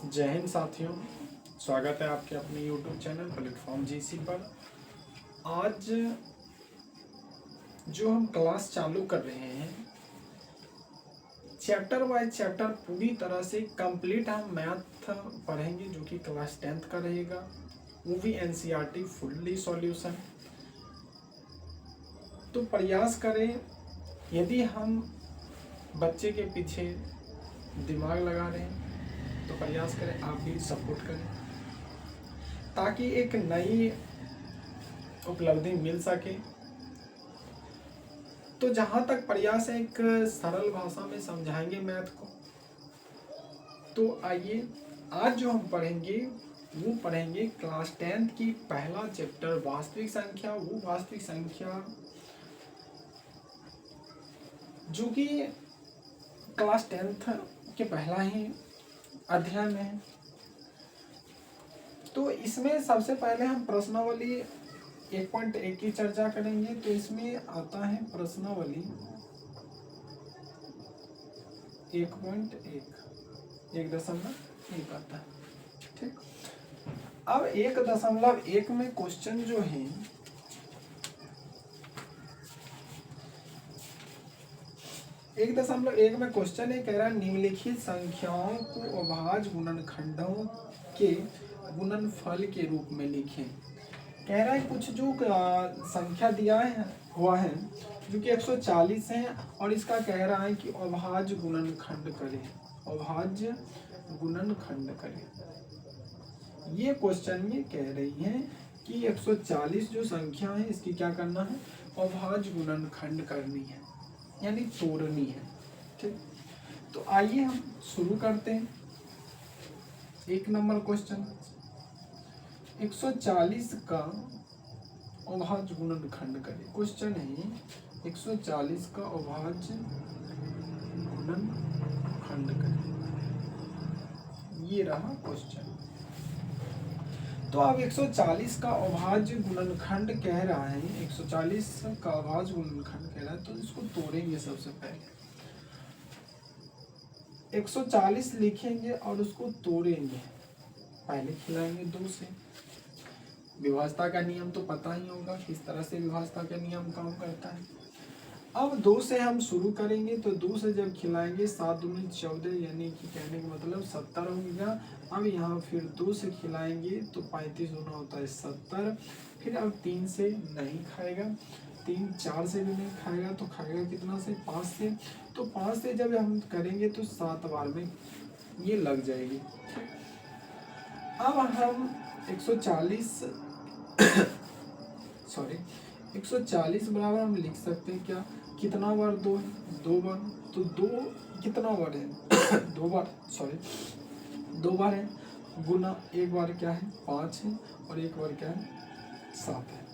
जय हिंद साथियों, स्वागत है आपके अपने YouTube चैनल प्लेटफॉर्म जीसी पर। आज जो हम क्लास चालू कर रहे हैं, चैप्टर बाय चैप्टर पूरी तरह से कंप्लीट हम मैथ पढ़ेंगे, जो कि क्लास 10th का रहेगा, वो भी NCERT फुल्ली सॉल्यूशन। तो प्रयास करें, यदि हम बच्चे के पीछे दिमाग लगा रहे हैं तो प्रयास करें आप भी सपोर्ट करें, ताकि एक नई उपलब्धि मिल सके। तो जहाँ तक प्रयास है, एक सरल भाषा में समझाएंगे मैथ को। तो आइए, आज जो हम पढ़ेंगे वो पढ़ेंगे क्लास 10th की पहला चैप्टर वास्तविक संख्या। वो वास्तविक संख्या जो कि क्लास 10th के पहला ही अध्याय में है। तो इसमें सबसे पहले हम प्रश्नावली 1.1 की चर्चा करेंगे। तो इसमें आता है प्रश्नावली 1.1, 1.1 आता है। ठीक, अब 1.1 में क्वेश्चन जो है, एक दशमलव एक में क्वेश्चन है, कह रहा है निम्नलिखित संख्याओं को अभाज्य गुणनखंडों के गुणनफल के रूप में लिखें। कह रहा है कुछ जो संख्या दिया है हुआ है जो कि 140 है, और इसका कह रहा है कि अभाज्य गुणनखंड करें, अभाज्य गुणनखंड करें। ये क्वेश्चन में कह रही है कि 140 जो संख्या है इसकी क्या करना है, अभाज्य गुणनखंड करनी है, यानी तोड़नी है। ठीक, तो आइए हम शुरू करते हैं। 1 नंबर क्वेश्चन, 140 का अभाज्य गुणनखंड करें। क्वेश्चन है 140 का अभाज्य गुणनखंड करें, ये रहा क्वेश्चन। तो अब 140 का अभाज्य गुणनखंड कह रहा है, 140 का अभाज्य गुणनखंड कह रहा है, तो इसको तोड़ेंगे। सबसे पहले 140 लिखेंगे और उसको तोड़ेंगे। पहले खिलाएंगे 2 से। विभाज्यता का नियम तो पता ही होगा, किस तरह से विभाज्यता का नियम काम करता है। अब 2 से हम शुरू करेंगे, तो 2 से जब खिलाएंगे 7 दूनी 14, यानी कि कहने का मतलब 70 हो गया। अब यहाँ फिर 2 से खिलाएंगे तो 35 होना होता है 70। फिर अब 3 से नहीं खाएगा, 3 4 से भी नहीं खाएगा, तो खाएगा कितना से, 5 से। तो 5 से जब हम करेंगे तो 7 बार में ये लग जाएगी। अब हम 140 सॉरी 140 बराबर हम लिख सकते हैं क्या, कितना बार 2 है, 2 बार। तो 2 कितना बार है 2 बार, सॉरी 2 बार है, गुना 1 बार क्या है 5 है, और 1 बार क्या है 7 है।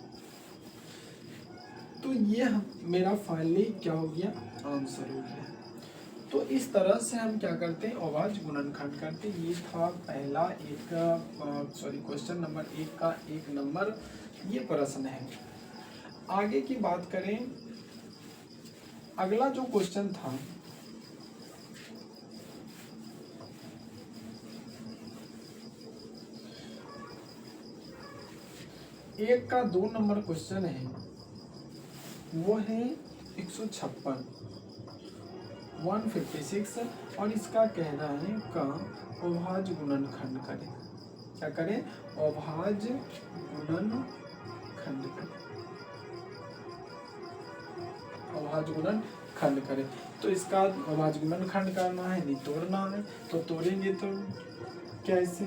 तो ये मेरा फाइनली क्या हो गया, आंसर हो गया। तो इस तरह से हम क्या करते हैं, अभाज्य गुणनखंड करते हैं। ये था पहला क्वेश्चन नंबर 1 का 1 नंबर ये प्रश्न है। आगे की बात करें, अगला जो क्वेश्चन था, एक का 2 नंबर क्वेश्चन है, वो है 156 156, और इसका कह रहा है का अभाज्य गुणनखंड करें। क्या करें, अभाज्य गुणनखंड करें, अभाज्य गुणनखंड करें। तो इसका अभाज्य गुणनखंड करना है, नहीं तोड़ना है। तो तोड़ेंगे तो कैसे,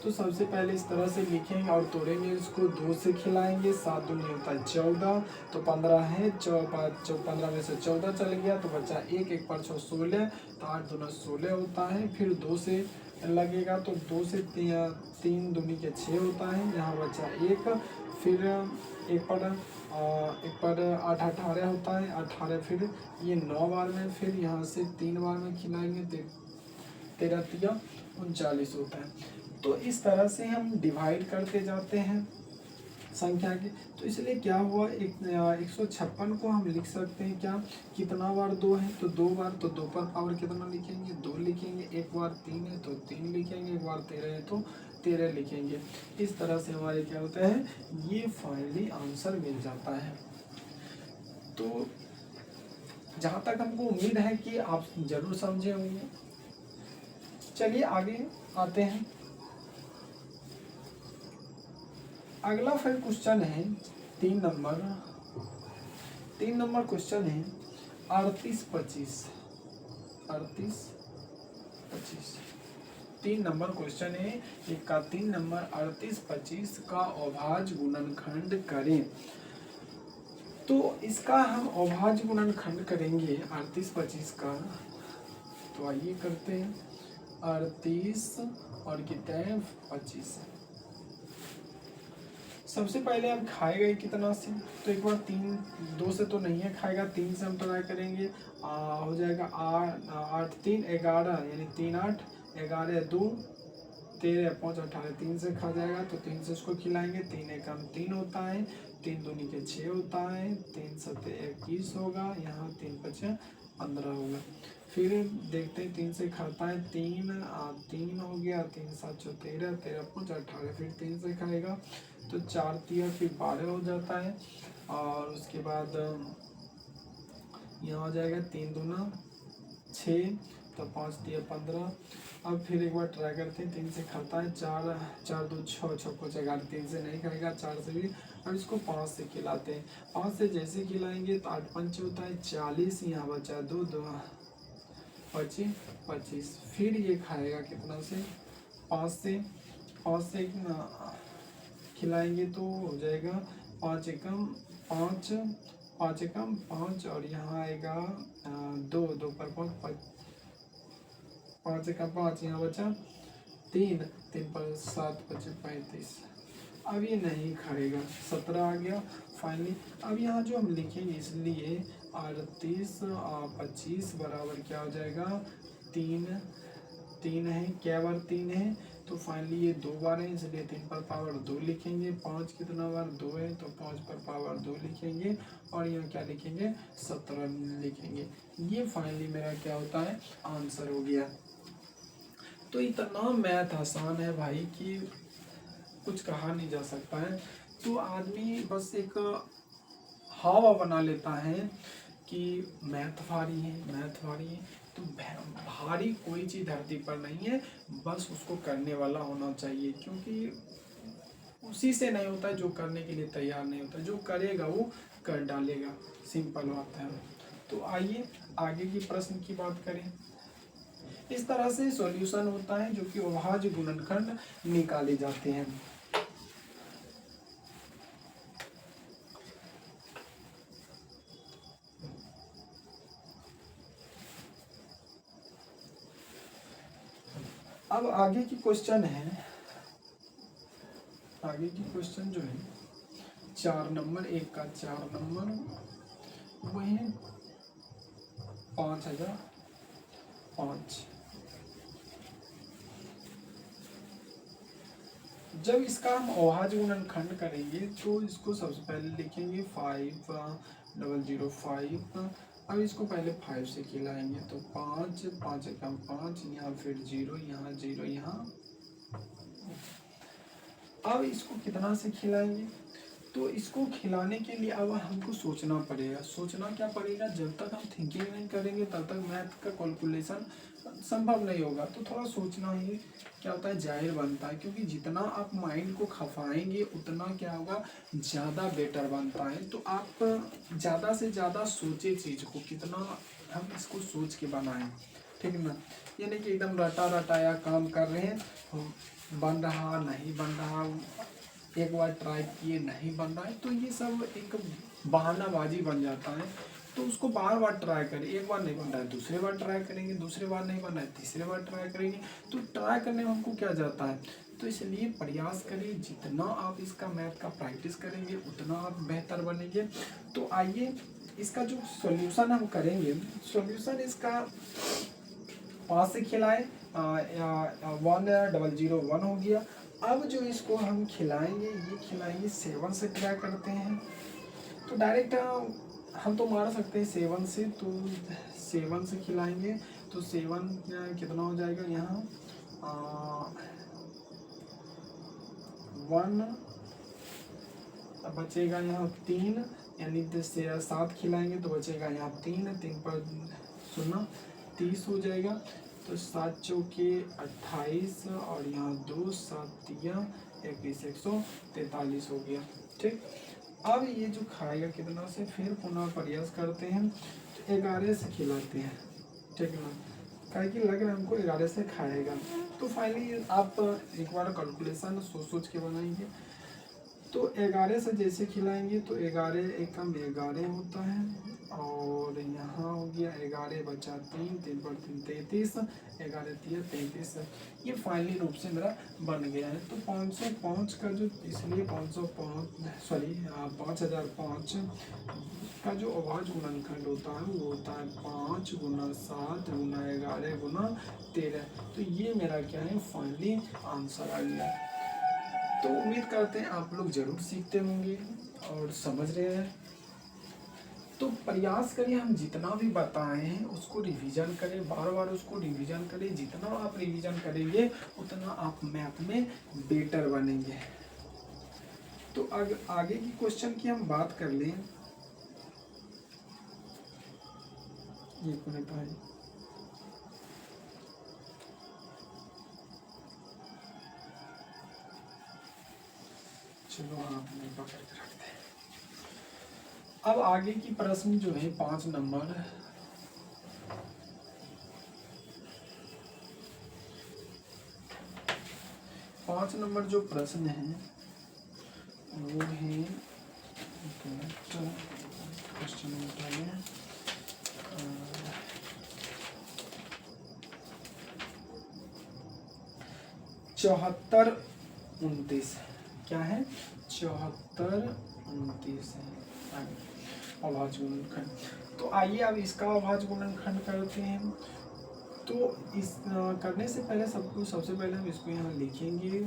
तो सबसे पहले इस तरह से लिखेंगे और तोड़ेंगे। इसको 2 से खिलाएंगे, 7 दूनी होता है 14, तो 15 है, 15 में से 14 चल गया तो बचा 1, 1 पर 6 16, तो 8 दूना 16 होता है। फिर 2 से लगेगा तो 2 से 3 दूनी के 6 होता है, यहाँ बचा 1। फिर 1 पर 8 18 होता है, 18 फिर ये 9 बार में, फिर यहाँ से 3 बार में खिलाएंगे, 13 3 39 होता है। तो इस तरह से हम डिवाइड करते जाते हैं संख्या की। तो इसलिए क्या हुआ, 156 को हम लिख सकते हैं क्या, कितना बार 2 है तो 2 बार, तो 2 पर पावर कितना लिखेंगे, 2 लिखेंगे। एक बार 3 है तो 3 लिखेंगे, एक बार 13 है तो 13 लिखेंगे। इस तरह से हमारे क्या होता है, ये फाइनली आंसर मिल जाता है। तो जहाँ तक हमको उम्मीद है कि आप जरूर समझे होंगे। चलिए आगे आते हैं। अगला फिर क्वेश्चन है 3 नंबर। 3 नंबर क्वेश्चन है 38-25। 38-25 3 नंबर क्वेश्चन है। एक का 3 नंबर 38-25 का अभाज्य गुणनखंड करें। तो इसका हम अभाज्य गुणनखंड करेंगे 38-25 का। तो आइए करते हैं। 38 और कितना है 25। सबसे पहले हम खाएगा कितना से, तो एक बार 2 से तो नहीं है खाएगा, 3 से हम ट्राई करेंगे। हो जाएगा 8 3 11, यानी 3 8 11 2 13 5 18, 3 से खा जाएगा तो 3 से इसको खिलाएंगे। 3 एक हम 3 होता है, 3 दूनी के 6 होता है, 3 7 21 होगा, यहाँ 3 5 15 होगा। फिर देखते हैं 3 से खाता है, 3 हो गया, 3 7 13 13 5 18। फिर 3 से खाएगा तो 4 3 फिर 12 हो जाता है। और उसके बाद यहाँ हो जाएगा 3 दूना 6, तो 5 3 15। अब फिर एक बार ट्राई करते हैं। 3 से खाता है, 4 4 2 6 6 5 11। 3 से नहीं खाएगा, 4 से भी। अब इसको 5 से खिलाते हैं। 5 से जैसे खिलाएंगे तो 8 5 होता है 40, यहाँ बचा 2 2 25। फिर ये खाएगा कितना से, 5 से। 5 से खिलाएंगे तो हो जाएगा 5 एकम 5, 5 एकम 5, और यहाँ आएगा 2 2 पर 5 5 एकम 5, यहाँ बचा 3 3 पर 7 5 35। अब ये नहीं खाएगा, 17 आ गया फाइनली। अब यहाँ जो हम लिखेंगे, इसलिए 38 25 बराबर क्या हो जाएगा, 3 3 है, क्या बार 3 है, तो फाइनली ये 2 बार है, इसलिए 3 पर पावर 2 लिखेंगे। 5 कितना बार 2 है, तो 5 पर पावर 2 लिखेंगे, और यहाँ क्या लिखेंगे 17 लिखेंगे। ये फाइनली मेरा क्या होता है, आंसर हो गया। तो इतना मैथ आसान है भाई कि कुछ कहा नहीं जा सकता है। तो आदमी बस एक हावा बना लेता है कि मैथ भारी है, मैथ भारी है। तो भारी कोई चीज़ धरती पर नहीं है, बस उसको करने वाला होना चाहिए। क्योंकि उसी से नहीं होता है जो करने के लिए तैयार नहीं होता, जो करेगा वो कर डालेगा, सिंपल बात है। तो आइए आगे की प्रश्न की बात करें। इस तरह से सॉल्यूशन होता है जो कि अभाज्य गुणनखंड निकाले जाते हैं। अब आगे की क्वेश्चन है, आगे की क्वेश्चन जो है 4 नंबर, एक का 4 नंबर, वही 5005। जब इसका हम अभाज्य गुणनखंड करेंगे तो इसको सबसे पहले लिखेंगे 5005। अब इसको पहले 5 से खिलाएंगे तो 5 5 एकम 5, यहाँ फिर 0 यहाँ 0 यहाँ। अब इसको कितना से खिलाएंगे, तो इसको खिलाने के लिए अब हमको सोचना पड़ेगा। सोचना क्या पड़ेगा, जब तक हम थिंकिंग नहीं करेंगे तब तक मैथ का कैलकुलेशन संभव नहीं होगा। तो थोड़ा सोचना ही क्या होता है, जाहिर बनता है। क्योंकि जितना आप माइंड को खपाएंगे उतना क्या होगा, ज़्यादा बेटर बनता है। तो आप ज़्यादा से ज़्यादा सोचे चीज़ को, कितना हम इसको सोच के बनाएं, ठीक ना। ये नहीं कि एकदम रटा रटाया काम कर रहे हैं, बन रहा नहीं बन रहा, एक बार ट्राई किए नहीं बन रहा है, तो ये सब एक बहानाबाजी बन जाता है। तो उसको बार बार ट्राई करें, एक बार नहीं बन रहा है दूसरे बार ट्राई करेंगे, दूसरे बार नहीं बन रहा है तीसरे बार ट्राई करेंगे। तो ट्राई करने में हमको क्या जाता है, तो इसलिए प्रयास करिए। जितना आप इसका मैथ का प्रैक्टिस करेंगे उतना आप बेहतर बनेंगे। तो आइए इसका जो सॉल्यूशन हम करेंगे, सॉल्यूशन इसका 5 से खिलाए 1001 हो गया। अब जो इसको हम खिलाएंगे, ये खिलाएंगे 7 से ट्राई करते हैं। तो डायरेक्ट हम तो मार सकते हैं 7 से, तो 7 से खिलाएंगे तो 7 कितना हो जाएगा यहाँ 1 बचेगा यहाँ 3, यानी 7 खिलाएंगे तो बचेगा यहाँ 3, 3 पर 0 30 हो जाएगा। तो 7 चौके 28 और यहाँ 2 7 21 143 हो गया। ठीक, अब ये जो खाएगा कितना से, फिर पुनः प्रयास करते हैं तो 11 से खिलाते हैं। ठीक है ना, क्या कि लग रहा है हमको 11 से खाएगा। तो फाइनली आप एक बार कैलकुलेशन सोच के बनाएंगे। तो 11 से जैसे खिलाएंगे तो 11 एकम 11 होता है, और यहाँ हो गया 11 बचा 3, 3 पर 3 33, 11 3 33। ये फाइनली रूप से मेरा बन गया है। तो 505 का जो, इसलिए 5005 का जो अभाज्य गुणनखंड होता है वो होता है 5 गुना 7 गुना 11 गुना 13। तो ये मेरा क्या है, फाइनली आंसर आ गया। तो उम्मीद करते हैं आप लोग जरूर सीखते होंगे और समझ रहे हैं। तो प्रयास करिए, हम जितना भी बताए हैं उसको रिवीजन करें, बार बार उसको रिवीजन करें। जितना आप रिवीजन करेंगे उतना आप मैथ में बेटर बनेंगे। तो आगे की क्वेश्चन की हम बात कर लें। एक मिनट भाई, चलो आप पकड़ के रखते हैं। अब आगे की प्रश्न जो है 5 नंबर, जो प्रश्न है वो है क्वेश्चन उठाइए 74 29। क्या है, 74 29 है अभाज्य गुणनखंड। तो आइए अब इसका अभाज्य गुणनखंड करते हैं। तो इस करने से पहले सबसे पहले हम इसको यहाँ लिखेंगे।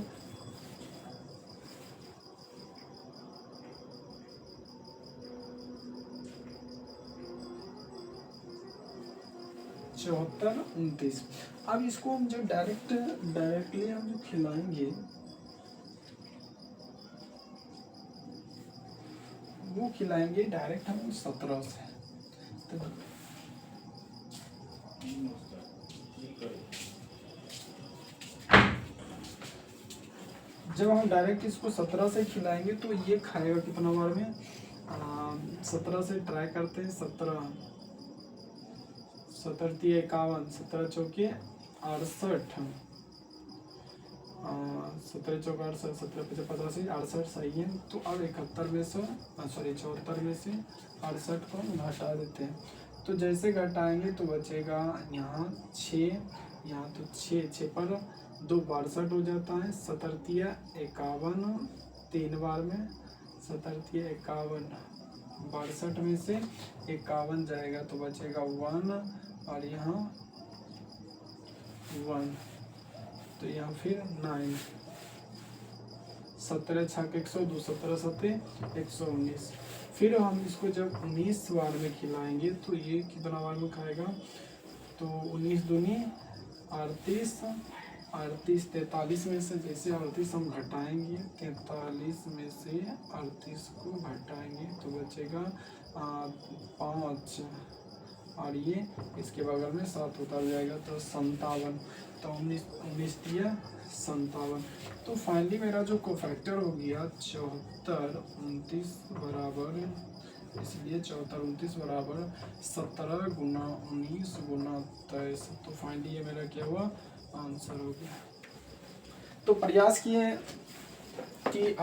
चौहत्तर 29। अब इसको हम जो डायरेक्टली हम जो खिलाएंगे वो खिलाएंगे डायरेक्ट हम 17 से। तो जब हम डायरेक्ट इसको 17 से खिलाएंगे तो ये खाएगा कितना बार में, 17 से ट्राई करते हैं। 17 17 51, 17 चौके 68, 17 चौके 68, 17 85 68 सही है। तो अब 71 में से 74 में से 68 को घटा देते हैं। तो जैसे घटाएंगे तो बचेगा यहाँ 6, यहाँ तो 6 पर 2 62 हो जाता है। 17 51 3 बार में, 17 51 62 में से 51 जाएगा तो बचेगा 1, और यहाँ 1, तो यहाँ फिर 9, 17 6 102, 17 7 119। फिर हम इसको जब 19 बार में खिलाएंगे तो ये कितना बार में खाएगा, तो 19 दूनी 38, 43 में से जैसे 38 हम घटाएंगे, 43 में से 38 को घटाएंगे तो बचेगा 5, और ये इसके बगल में 7 उतर जाएगा तो 57। तो 19 दिया 57। तो फाइनली मेरा जो कोफैक्टर हो गया 74 29 बराबर, इसलिए 74 29 बराबर 17 गुना 19 गुना 23। तो फाइनली ये मेरा क्या हुआ, आंसर हो गया। तो प्रयास किए कि